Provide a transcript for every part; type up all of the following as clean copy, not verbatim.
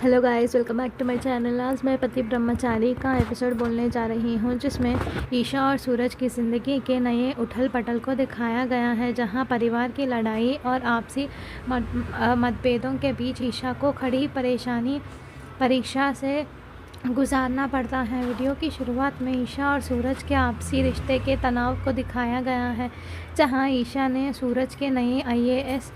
Hello guys, welcome back to my channel. आज मैं पति ब्रह्मचारी का एपिसोड बोलने जा रही हूँ, जिसमें ईशा और सूरज की ज़िंदगी के नए उथल पटल को दिखाया गया है, जहां परिवार की लड़ाई और आपसी मतभेदों के बीच ईशा को खड़ी परीक्षा से गुजारना पड़ता है। वीडियो की शुरुआत में ईशा और सूरज के आपसी रिश्ते के तनाव को दिखाया गया है, जहां ईशा ने सूरज के नए IAS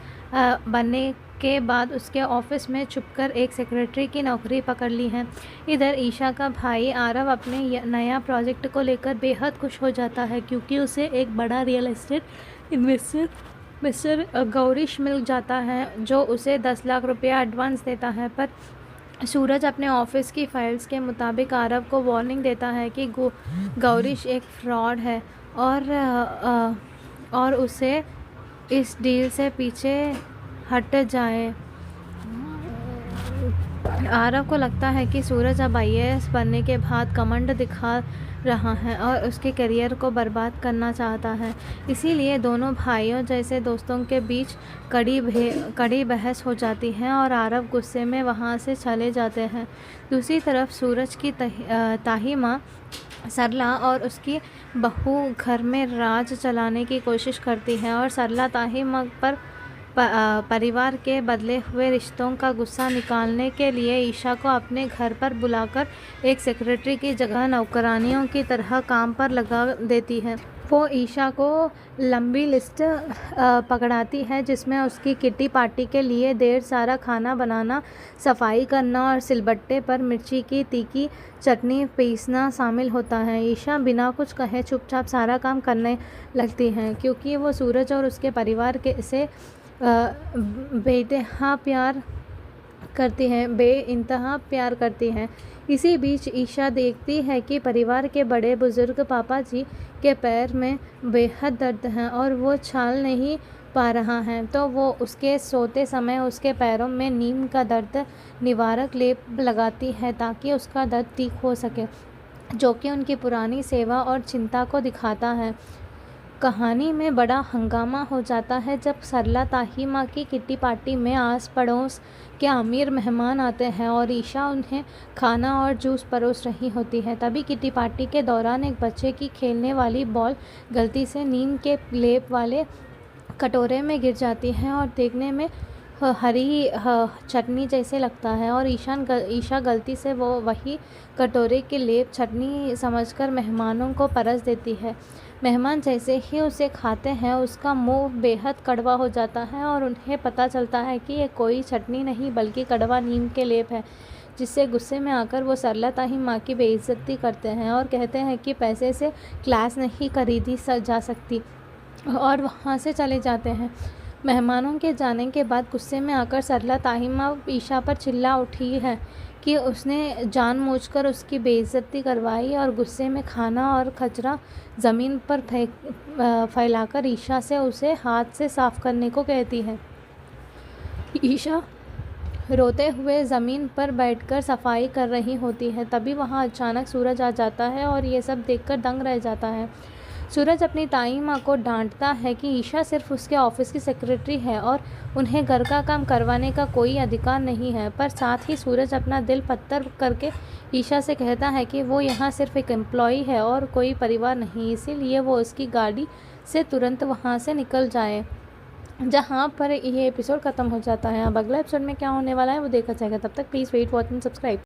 बनने के बाद उसके ऑफिस में छुपकर एक सेक्रेटरी की नौकरी पकड़ ली है। इधर ईशा का भाई आरव अपने नया प्रोजेक्ट को लेकर बेहद खुश हो जाता है, क्योंकि उसे एक बड़ा real estate investor mister Gaurish मिल जाता है, जो उसे 10 लाख रुपया एडवांस देता है। पर सूरज अपने ऑफिस की फाइल्स के मुताबिक आरव को वार्निंग देता है कि गौरीश एक फ्रॉड है और उसे इस डील से पीछे हट जाए। आरव को लगता है कि सूरज अब IAS बनने के बाद कमंड दिखा रहा है और उसके करियर को बर्बाद करना चाहता है। इसीलिए दोनों भाइयों जैसे दोस्तों के बीच कड़ी बहस हो जाती है और आरव गुस्से में वहां से चले जाते हैं। दूसरी तरफ सूरज की ताही माँ सरला और उसकी बहू घर में राज चलाने की कोशिश करती है और सरला ताही माँ पर परिवार के बदले हुए रिश्तों का गुस्सा निकालने के लिए ईशा को अपने घर पर बुलाकर एक सेक्रेटरी की जगह नौकरानियों की तरह काम पर लगा देती है। वो ईशा को लंबी लिस्ट पकड़ाती है, जिसमें उसकी किटी पार्टी के लिए ढेर सारा खाना बनाना, सफाई करना और सिलबट्टे पर मिर्ची की तीखी चटनी पीसना शामिल होता है। ईशा बिना कुछ कहे चुपचाप सारा काम करने लगती है, क्योंकि वो सूरज और उसके परिवार के से बेइंतहा प्यार करती हैं। इसी बीच ईशा देखती है कि परिवार के बड़े बुजुर्ग पापा जी के पैर में बेहद दर्द है और वो छाल नहीं पा रहा है, तो वो उसके सोते समय उसके पैरों में नीम का दर्द निवारक लेप लगाती है, ताकि उसका दर्द ठीक हो सके, जो कि उनकी पुरानी सेवा और चिंता को दिखाता है। कहानी में बड़ा हंगामा हो जाता है जब सरला ताही माँ की किटी पार्टी में आस पड़ोस के अमीर मेहमान आते हैं और ईशा उन्हें खाना और जूस परोस रही होती है। तभी किटी पार्टी के दौरान एक बच्चे की खेलने वाली बॉल गलती से नीम के लेप वाले कटोरे में गिर जाती है और देखने में हरी चटनी जैसे लगता है, और ईशा गलती से वो वही कटोरे के लेप चटनी समझकर मेहमानों को परस देती है। मेहमान जैसे ही उसे खाते हैं, उसका मुंह बेहद कड़वा हो जाता है और उन्हें पता चलता है कि ये कोई चटनी नहीं बल्कि कड़वा नीम के लेप है, जिससे गुस्से में आकर वो सरला ताही माँ की बेइज्जती करते हैं और कहते हैं कि पैसे से क्लास नहीं खरीदी जा सकती, और वहाँ से चले जाते हैं। मेहमानों के जाने के बाद गुस्से में आकर सरला ताही माँ ईशा पर चिल्ला उठी है कि उसने जानबूझकर उसकी बेइज्जती करवाई, और गुस्से में खाना और कचरा ज़मीन पर फैलाकर ईशा से उसे हाथ से साफ करने को कहती है। ईशा रोते हुए ज़मीन पर बैठकर सफाई कर रही होती है। तभी वहाँ अचानक सूरज आ जाता है और ये सब देखकर दंग रह जाता है। सूरज अपनी ताई माँ को डांटता है कि ईशा सिर्फ उसके ऑफिस की सेक्रेटरी है और उन्हें घर का काम करवाने का कोई अधिकार नहीं है, पर साथ ही सूरज अपना दिल पत्थर करके ईशा से कहता है कि वो यहाँ सिर्फ एक एम्प्लॉई है और कोई परिवार नहीं, इसीलिए वो उसकी गाड़ी से तुरंत वहाँ से निकल जाए। जहाँ पर ये एपिसोड ख़त्म हो जाता है। अब अगला एपिसोड में क्या होने वाला है वो देखा जाएगा। तब तक please wait watch and subscribe.